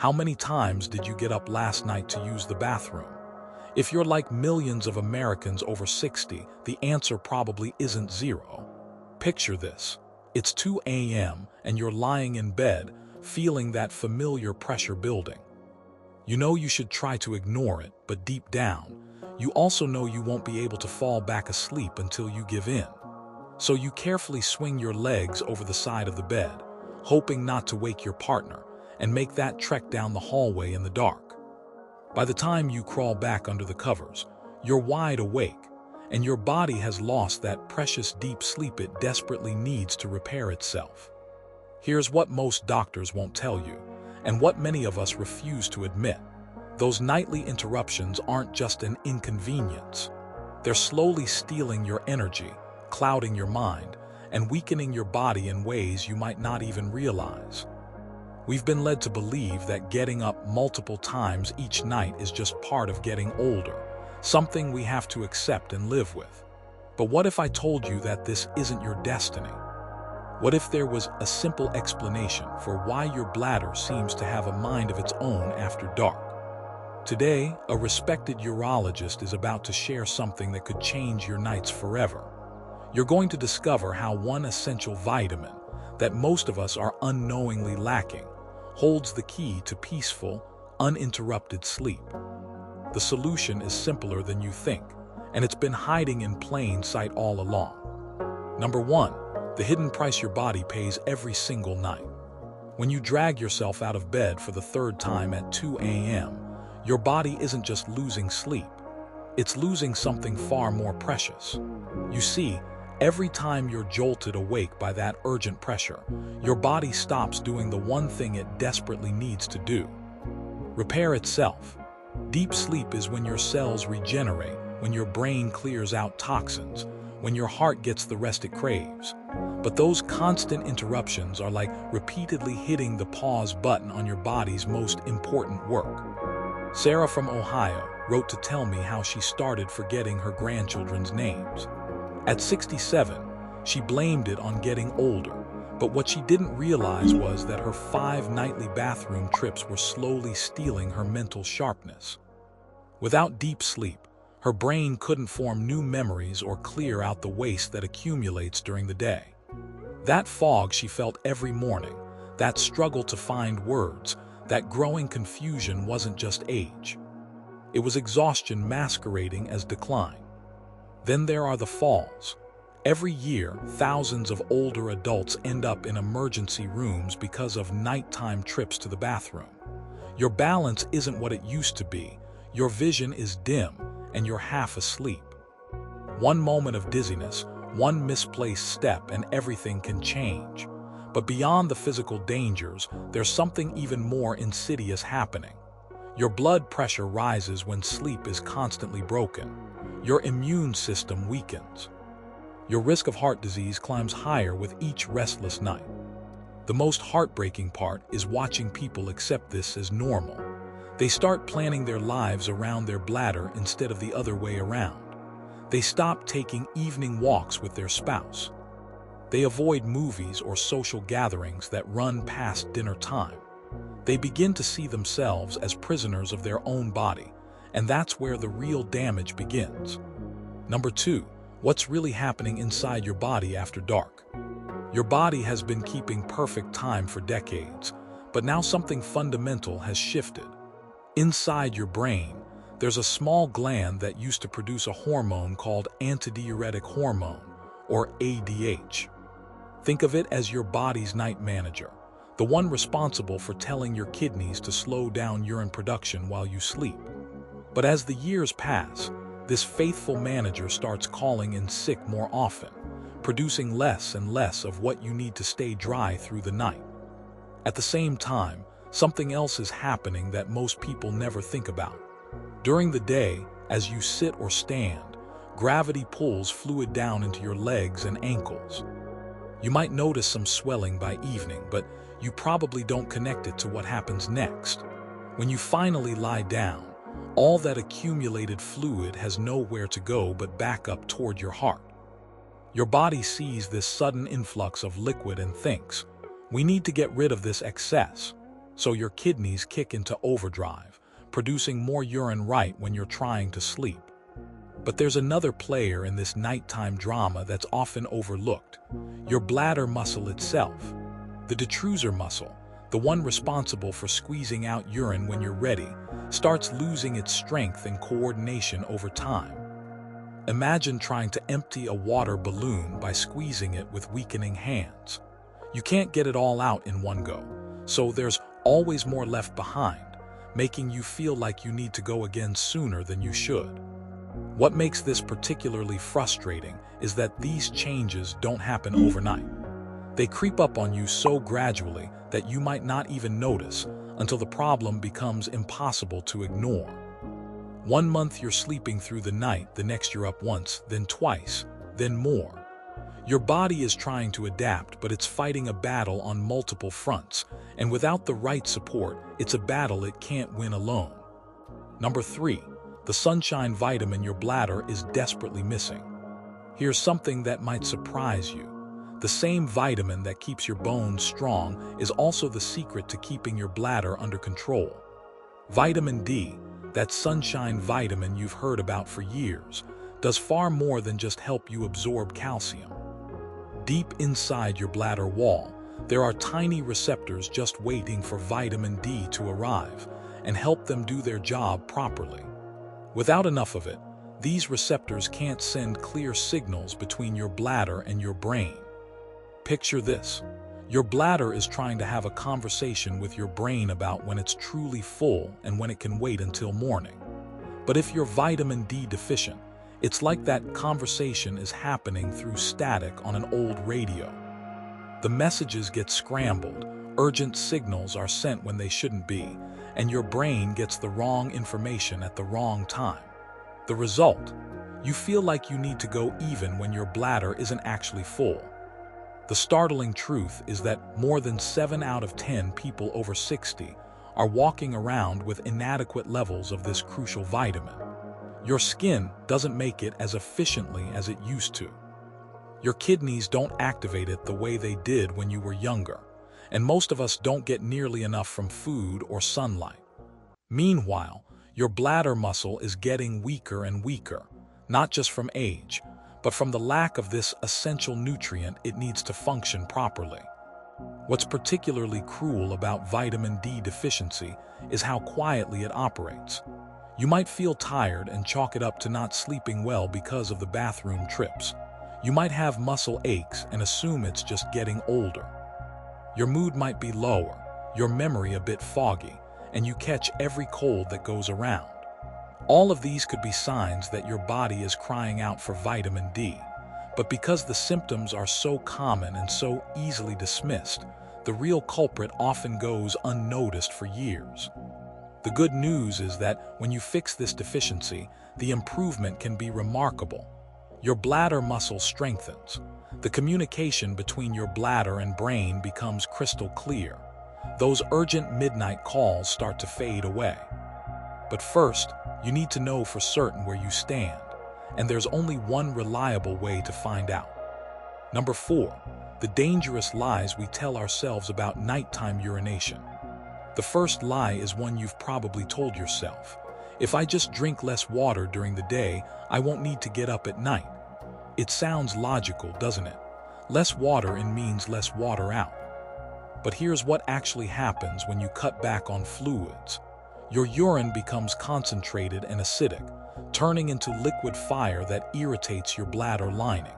How many times did you get up last night to use the bathroom? If you're like millions of Americans over 60, the answer probably isn't zero. Picture this. It's 2 a.m. and you're lying in bed, feeling that familiar pressure building. You know you should try to ignore it, but deep down, you also know you won't be able to fall back asleep until you give in. So you carefully swing your legs over the side of the bed, hoping not to wake your partner, and make that trek down the hallway in the dark. By the time you crawl back under the covers, you're wide awake, and your body has lost that precious deep sleep it desperately needs to repair itself. Here's what most doctors won't tell you, and what many of us refuse to admit. Those nightly interruptions aren't just an inconvenience. They're slowly stealing your energy, clouding your mind, and weakening your body in ways you might not even realize. We've been led to believe that getting up multiple times each night is just part of getting older, something we have to accept and live with. But what if I told you that this isn't your destiny? What if there was a simple explanation for why your bladder seems to have a mind of its own after dark? Today, a respected urologist is about to share something that could change your nights forever. You're going to discover how one essential vitamin that most of us are unknowingly lacking holds the key to peaceful, uninterrupted sleep. The solution is simpler than you think, and it's been hiding in plain sight all along. Number 1. The hidden price your body pays every single night. When you drag yourself out of bed for the third time at 2 a.m., your body isn't just losing sleep. It's losing something far more precious. You see, every time you're jolted awake by that urgent pressure, your body stops doing the one thing it desperately needs to do: repair itself. Deep sleep is when your cells regenerate, when your brain clears out toxins, when your heart gets the rest it craves. But those constant interruptions are like repeatedly hitting the pause button on your body's most important work. Sarah from Ohio wrote to tell me how she started forgetting her grandchildren's names. At 67, she blamed it on getting older, but what she didn't realize was that her 5 nightly bathroom trips were slowly stealing her mental sharpness. Without deep sleep, her brain couldn't form new memories or clear out the waste that accumulates during the day. That fog she felt every morning, that struggle to find words, that growing confusion wasn't just age. It was exhaustion masquerading as decline. Then there are the falls. Every year, thousands of older adults end up in emergency rooms because of nighttime trips to the bathroom. Your balance isn't what it used to be. Your vision is dim, and you're half asleep. One moment of dizziness, one misplaced step, and everything can change. But beyond the physical dangers, there's something even more insidious happening. Your blood pressure rises when sleep is constantly broken. Your immune system weakens. Your risk of heart disease climbs higher with each restless night. The most heartbreaking part is watching people accept this as normal. They start planning their lives around their bladder instead of the other way around. They stop taking evening walks with their spouse. They avoid movies or social gatherings that run past dinner time. They begin to see themselves as prisoners of their own body, and that's where the real damage begins. Number 2, what's really happening inside your body after dark? Your body has been keeping perfect time for decades, but now something fundamental has shifted. Inside your brain, there's a small gland that used to produce a hormone called antidiuretic hormone, or ADH. Think of it as your body's night manager, the one responsible for telling your kidneys to slow down urine production while you sleep. But as the years pass, this faithful manager starts calling in sick more often, producing less and less of what you need to stay dry through the night. At the same time, something else is happening that most people never think about. During the day, as you sit or stand, gravity pulls fluid down into your legs and ankles. You might notice some swelling by evening, but you probably don't connect it to what happens next. When you finally lie down, all that accumulated fluid has nowhere to go but back up toward your heart. Your body sees this sudden influx of liquid and thinks, "We need to get rid of this excess." so your kidneys kick into overdrive, producing more urine right when you're trying to sleep. But there's another player in this nighttime drama that's often overlooked: your bladder muscle itself. The detrusor muscle, the one responsible for squeezing out urine when you're ready, starts losing its strength and coordination over time. Imagine trying to empty a water balloon by squeezing it with weakening hands. You can't get it all out in one go, so there's always more left behind, making you feel like you need to go again sooner than you should. What makes this particularly frustrating is that these changes don't happen overnight. They creep up on you so gradually that you might not even notice until the problem becomes impossible to ignore. 1 month you're sleeping through the night, the next you're up once, then twice, then more. Your body is trying to adapt, but it's fighting a battle on multiple fronts, and without the right support, it's a battle it can't win alone. Number 3. The sunshine vitamin your bladder is desperately missing. Here's something that might surprise you. The same vitamin that keeps your bones strong is also the secret to keeping your bladder under control. Vitamin D, that sunshine vitamin you've heard about for years, does far more than just help you absorb calcium. Deep inside your bladder wall, there are tiny receptors just waiting for vitamin D to arrive and help them do their job properly. Without enough of it, these receptors can't send clear signals between your bladder and your brain. Picture this. Your bladder is trying to have a conversation with your brain about when it's truly full and when it can wait until morning. But if you're vitamin D deficient, it's like that conversation is happening through static on an old radio. The messages get scrambled, urgent signals are sent when they shouldn't be, and your brain gets the wrong information at the wrong time. The result? You feel like you need to go even when your bladder isn't actually full. The startling truth is that more than 7 out of 10 people over 60 are walking around with inadequate levels of this crucial vitamin. Your skin doesn't make it as efficiently as it used to. Your kidneys don't activate it the way they did when you were younger, and most of us don't get nearly enough from food or sunlight. Meanwhile, your bladder muscle is getting weaker and weaker, not just from age, but from the lack of this essential nutrient it needs to function properly. What's particularly cruel about vitamin D deficiency is how quietly it operates. You might feel tired and chalk it up to not sleeping well because of the bathroom trips. You might have muscle aches and assume it's just getting older. Your mood might be lower, your memory a bit foggy, and you catch every cold that goes around. All of these could be signs that your body is crying out for vitamin D, but because the symptoms are so common and so easily dismissed, the real culprit often goes unnoticed for years. The good news is that when you fix this deficiency, the improvement can be remarkable. Your bladder muscle strengthens. The communication between your bladder and brain becomes crystal clear. Those urgent midnight calls start to fade away. But first, you need to know for certain where you stand, and there's only one reliable way to find out. Number 4, the dangerous lies we tell ourselves about nighttime urination. The first lie is one you've probably told yourself. If I just drink less water during the day, I won't need to get up at night. It sounds logical, doesn't it? Less water in means less water out. But here's what actually happens when you cut back on fluids. Your urine becomes concentrated and acidic, turning into liquid fire that irritates your bladder lining.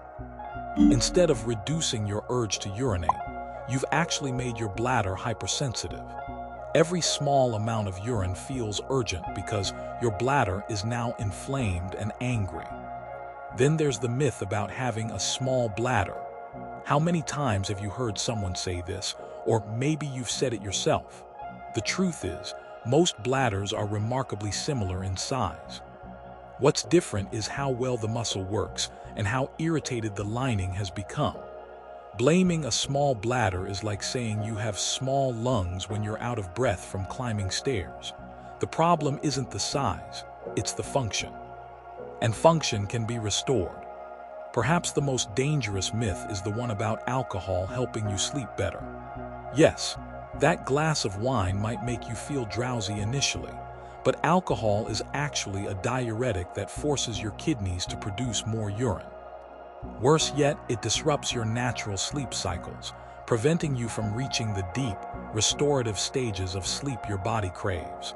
Instead of reducing your urge to urinate, you've actually made your bladder hypersensitive. Every small amount of urine feels urgent because your bladder is now inflamed and angry. Then there's the myth about having a small bladder. How many times have you heard someone say this, or maybe you've said it yourself? The truth is, most bladders are remarkably similar in size. What's different is how well the muscle works and how irritated the lining has become. Blaming a small bladder is like saying you have small lungs when you're out of breath from climbing stairs. The problem isn't the size, it's the function. And function can be restored. Perhaps the most dangerous myth is the one about alcohol helping you sleep better. Yes, That glass of wine might make you feel drowsy initially, but alcohol is actually a diuretic that forces your kidneys to produce more urine. Worse yet, it disrupts your natural sleep cycles, preventing you from reaching the deep, restorative stages of sleep your body craves.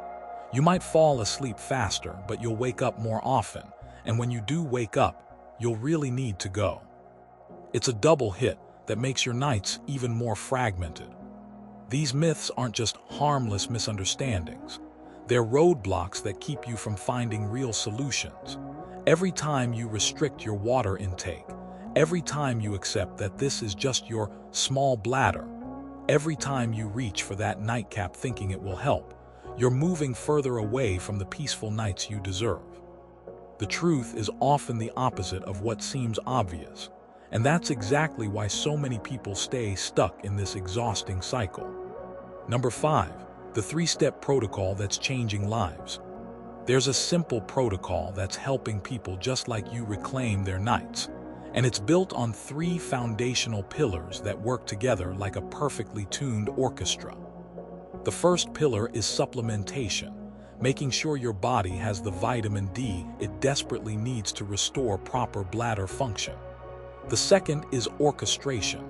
You might fall asleep faster, but you'll wake up more often, and when you do wake up, you'll really need to go. It's a double hit that makes your nights even more fragmented. These myths aren't just harmless misunderstandings. They're roadblocks that keep you from finding real solutions. Every time you restrict your water intake, every time you accept that this is just your small bladder, every time you reach for that nightcap thinking it will help, you're moving further away from the peaceful nights you deserve. The truth is often the opposite of what seems obvious, and that's exactly why so many people stay stuck in this exhausting cycle. Number 5, the 3-step protocol that's changing lives. There's a simple protocol that's helping people just like you reclaim their nights, and it's built on 3 foundational pillars that work together like a perfectly tuned orchestra. The first pillar is supplementation, making sure your body has the vitamin D it desperately needs to restore proper bladder function. The second is orchestration,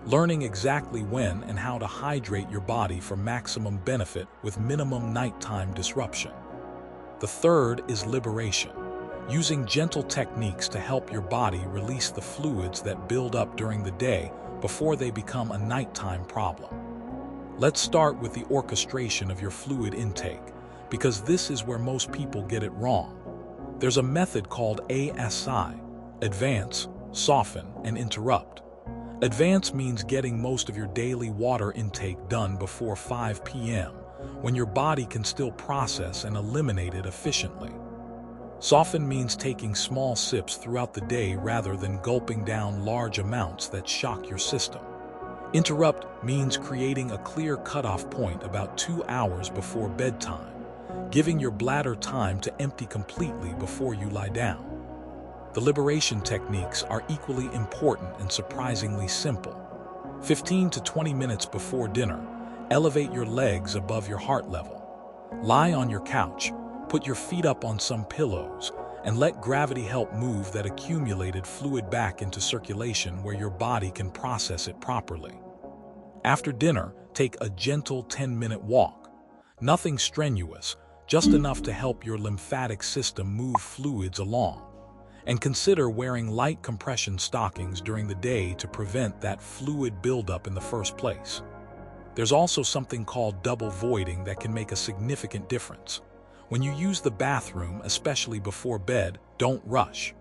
learning exactly when and how to hydrate your body for maximum benefit with minimum nighttime disruption. The third is liberation, using gentle techniques to help your body release the fluids that build up during the day before they become a nighttime problem. Let's start with the orchestration of your fluid intake, because this is where most people get it wrong. There's a method called ASI, advance, soften, and interrupt. Advance means getting most of your daily water intake done before 5 p.m., when your body can still process and eliminate it efficiently. Soften means taking small sips throughout the day rather than gulping down large amounts that shock your system. Interrupt means creating a clear cutoff point about 2 hours before bedtime, giving your bladder time to empty completely before you lie down. The liberation techniques are equally important and surprisingly simple. 15 to 20 minutes before dinner, elevate your legs above your heart level. Lie on your couch, put your feet up on some pillows, and let gravity help move that accumulated fluid back into circulation where your body can process it properly. After dinner, take a gentle 10-minute walk. Nothing strenuous, just enough to help your lymphatic system move fluids along. And consider wearing light compression stockings during the day to prevent that fluid buildup in the first place. There's also something called double voiding that can make a significant difference. When you use the bathroom, especially before bed, don't rush.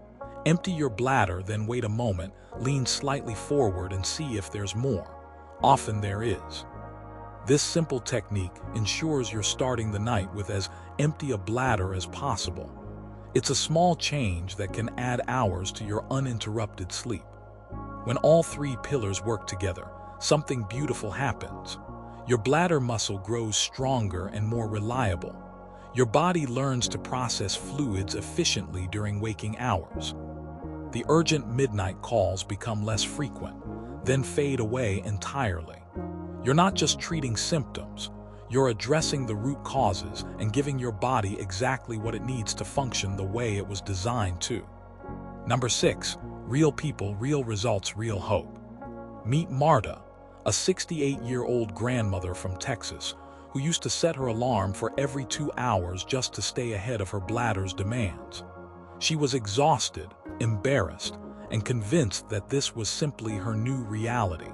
Empty your bladder, then wait a moment, lean slightly forward and see if there's more. Often there is. This simple technique ensures you're starting the night with as empty a bladder as possible. It's a small change that can add hours to your uninterrupted sleep. When all 3 pillars work together, something beautiful happens. Your bladder muscle grows stronger and more reliable. Your body learns to process fluids efficiently during waking hours. The urgent midnight calls become less frequent, then fade away entirely. You're not just treating symptoms, you're addressing the root causes and giving your body exactly what it needs to function the way it was designed to. Number 6, real people, real results, real hope. Meet Marta, a 68-year-old grandmother from Texas who used to set her alarm for every 2 hours just to stay ahead of her bladder's demands. She was exhausted, embarrassed, and convinced that this was simply her new reality.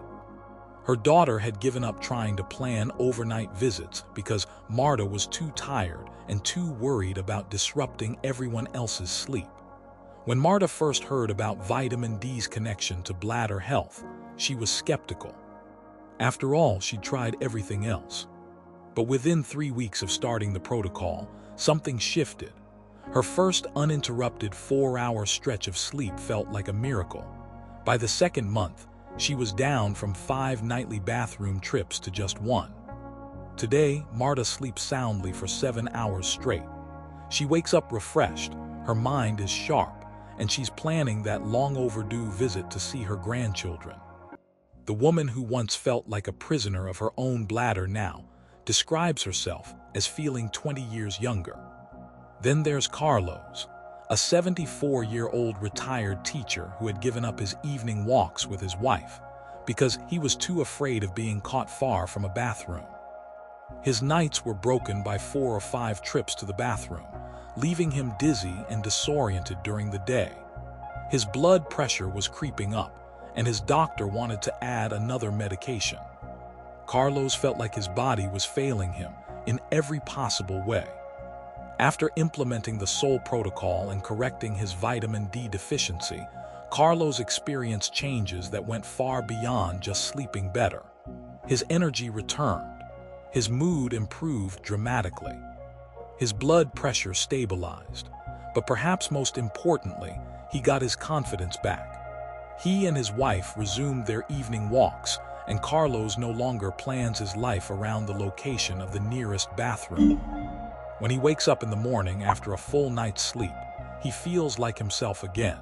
Her daughter had given up trying to plan overnight visits because Marta was too tired and too worried about disrupting everyone else's sleep. When Marta first heard about vitamin D's connection to bladder health, she was skeptical. After all, she'd tried everything else. But within 3 weeks of starting the protocol, something shifted. Her first uninterrupted 4-hour stretch of sleep felt like a miracle. By the second month, she was down from 5 nightly bathroom trips to just 1. Today, Marta sleeps soundly for 7 hours straight. She wakes up refreshed, her mind is sharp, and she's planning that long overdue visit to see her grandchildren. The woman who once felt like a prisoner of her own bladder now describes herself as feeling 20 years younger. Then there's Carlos, a 74-year-old retired teacher who had given up his evening walks with his wife because he was too afraid of being caught far from a bathroom. His nights were broken by 4 or 5 trips to the bathroom, leaving him dizzy and disoriented during the day. His blood pressure was creeping up, and his doctor wanted to add another medication. Carlos felt like his body was failing him in every possible way. After implementing the SOUL protocol and correcting his vitamin D deficiency, Carlos experienced changes that went far beyond just sleeping better. His energy returned. His mood improved dramatically. His blood pressure stabilized. But perhaps most importantly, he got his confidence back. He and his wife resumed their evening walks, and Carlos no longer plans his life around the location of the nearest bathroom. When he wakes up in the morning after a full night's sleep, he feels like himself again.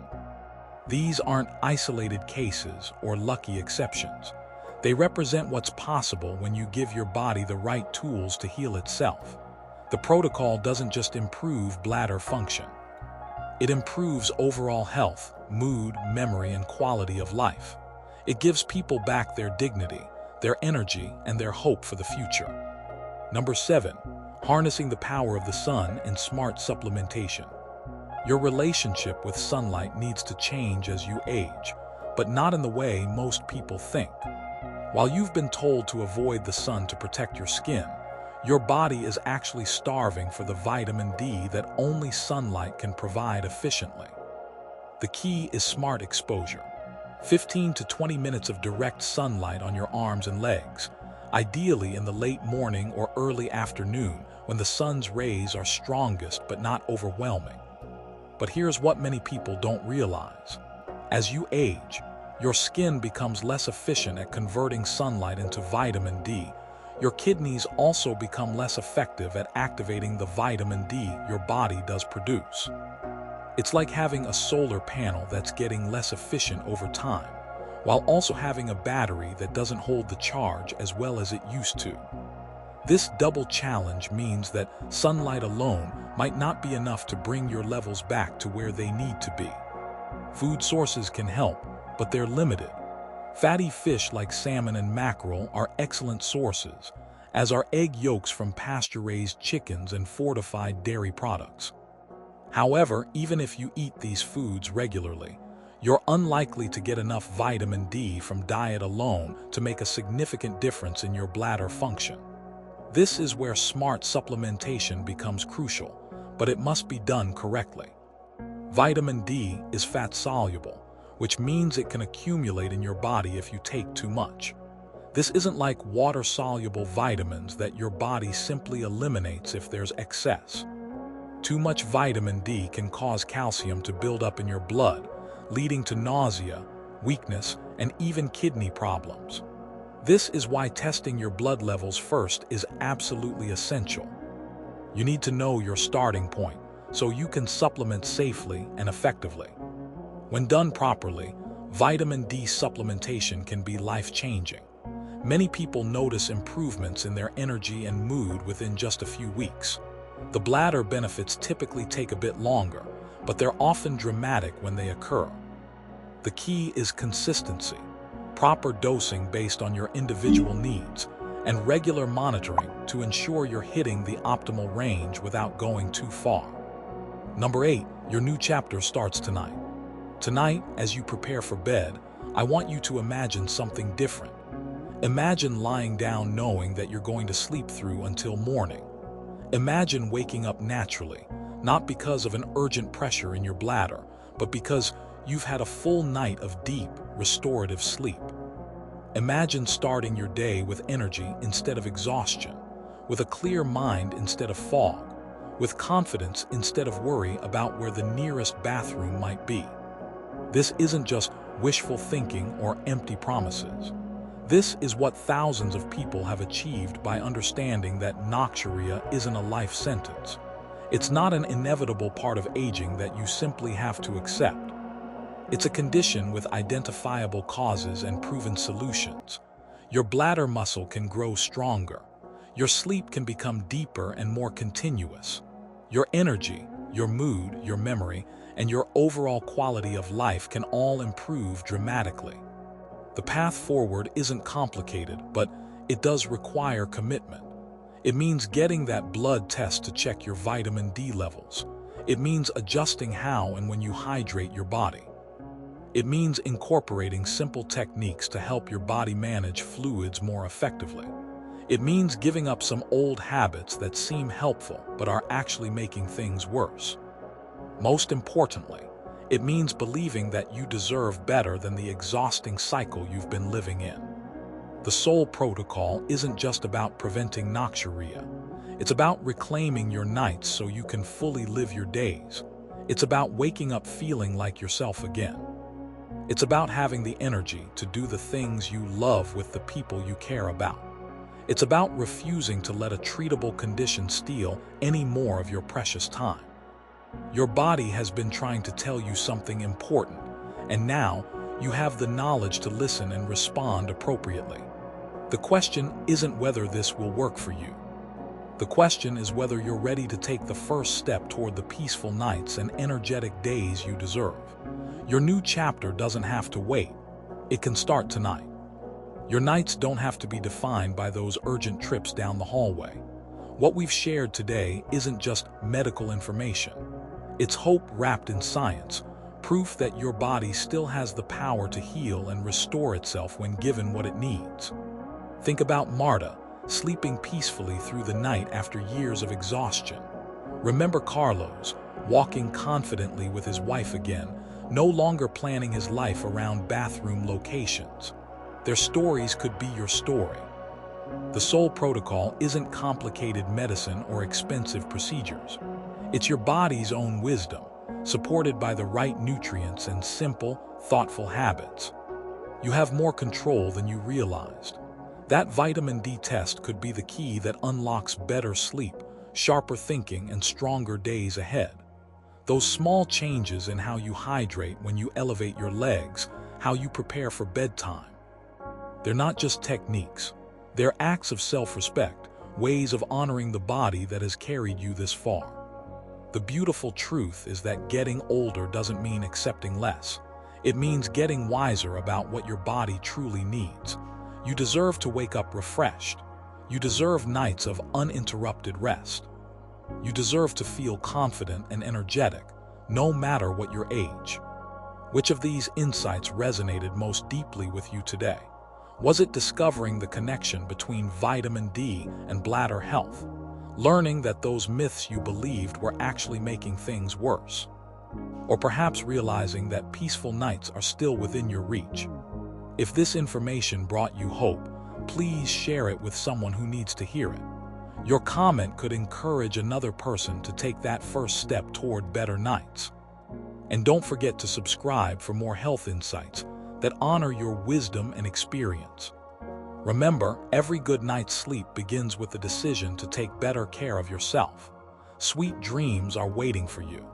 These aren't isolated cases or lucky exceptions. They represent what's possible when you give your body the right tools to heal itself. The protocol doesn't just improve bladder function. It improves overall health, mood, memory, and quality of life. It gives people back their dignity, their energy, and their hope for the future. Number 7. Harnessing the power of the sun and smart supplementation. Your relationship with sunlight needs to change as you age, but not in the way most people think. While you've been told to avoid the sun to protect your skin, your body is actually starving for the vitamin D that only sunlight can provide efficiently. The key is smart exposure. 15 to 20 minutes of direct sunlight on your arms and legs, ideally in the late morning or early afternoon when the sun's rays are strongest but not overwhelming. But here's what many people don't realize. As you age, your skin becomes less efficient at converting sunlight into vitamin D. Your kidneys also become less effective at activating the vitamin D your body does produce. It's like having a solar panel that's getting less efficient over time, while also having a battery that doesn't hold the charge as well as it used to. This double challenge means that sunlight alone might not be enough to bring your levels back to where they need to be. Food sources can help, but they're limited. Fatty fish like salmon and mackerel are excellent sources, as are egg yolks from pasture-raised chickens and fortified dairy products. However, even if you eat these foods regularly, you're unlikely to get enough vitamin D from diet alone to make a significant difference in your bladder function. This is where smart supplementation becomes crucial, but it must be done correctly. Vitamin D is fat-soluble, which means it can accumulate in your body if you take too much. This isn't like water-soluble vitamins that your body simply eliminates if there's excess. Too much vitamin D can cause calcium to build up in your blood, leading to nausea, weakness, and even kidney problems. This is why testing your blood levels first is absolutely essential. You need to know your starting point so you can supplement safely and effectively. When done properly, vitamin D supplementation can be life-changing. Many people notice improvements in their energy and mood within just a few weeks. The bladder benefits typically take a bit longer, but they're often dramatic when they occur. The key is consistency, proper dosing based on your individual needs, and regular monitoring to ensure you're hitting the optimal range without going too far. Number 8, your new chapter starts tonight. Tonight, as you prepare for bed, I want you to imagine something different. Imagine lying down knowing that you're going to sleep through until morning. Imagine waking up naturally, not because of an urgent pressure in your bladder, but because you've had a full night of deep, restorative sleep. Imagine starting your day with energy instead of exhaustion, with a clear mind instead of fog, with confidence instead of worry about where the nearest bathroom might be. This isn't just wishful thinking or empty promises. This is what thousands of people have achieved by understanding that nocturia isn't a life sentence. It's not an inevitable part of aging that you simply have to accept. It's a condition with identifiable causes and proven solutions. Your bladder muscle can grow stronger. Your sleep can become deeper and more continuous. Your energy, your mood, your memory, and your overall quality of life can all improve dramatically. The path forward isn't complicated, but it does require commitment. It means getting that blood test to check your vitamin D levels. It means adjusting how and when you hydrate your body. It means incorporating simple techniques to help your body manage fluids more effectively. It means giving up some old habits that seem helpful but are actually making things worse. Most importantly, it means believing that you deserve better than the exhausting cycle you've been living in. The Soul Protocol isn't just about preventing nocturia. It's about reclaiming your nights so you can fully live your days. It's about waking up feeling like yourself again. It's about having the energy to do the things you love with the people you care about. It's about refusing to let a treatable condition steal any more of your precious time. Your body has been trying to tell you something important, and now you have the knowledge to listen and respond appropriately. The question isn't whether this will work for you. The question is whether you're ready to take the first step toward the peaceful nights and energetic days you deserve. Your new chapter doesn't have to wait. It can start tonight. Your nights don't have to be defined by those urgent trips down the hallway. What we've shared today isn't just medical information. It's hope wrapped in science, proof that your body still has the power to heal and restore itself when given what it needs. Think about Marta, sleeping peacefully through the night after years of exhaustion. Remember Carlos, walking confidently with his wife again, no longer planning his life around bathroom locations. Their stories could be your story. The Soul Protocol isn't complicated medicine or expensive procedures. It's your body's own wisdom, supported by the right nutrients and simple, thoughtful habits. You have more control than you realized. That vitamin D test could be the key that unlocks better sleep, sharper thinking, and stronger days ahead. Those small changes in how you hydrate when you elevate your legs, how you prepare for bedtime. They're not just techniques. They're acts of self-respect, ways of honoring the body that has carried you this far. The beautiful truth is that getting older doesn't mean accepting less. It means getting wiser about what your body truly needs. You deserve to wake up refreshed. You deserve nights of uninterrupted rest. You deserve to feel confident and energetic, no matter what your age. Which of these insights resonated most deeply with you today? Was it discovering the connection between vitamin D and bladder health? Learning that those myths you believed were actually making things worse? Or perhaps realizing that peaceful nights are still within your reach? If this information brought you hope, please share it with someone who needs to hear it. Your comment could encourage another person to take that first step toward better nights. And don't forget to subscribe for more health insights that honor your wisdom and experience. Remember, every good night's sleep begins with the decision to take better care of yourself. Sweet dreams are waiting for you.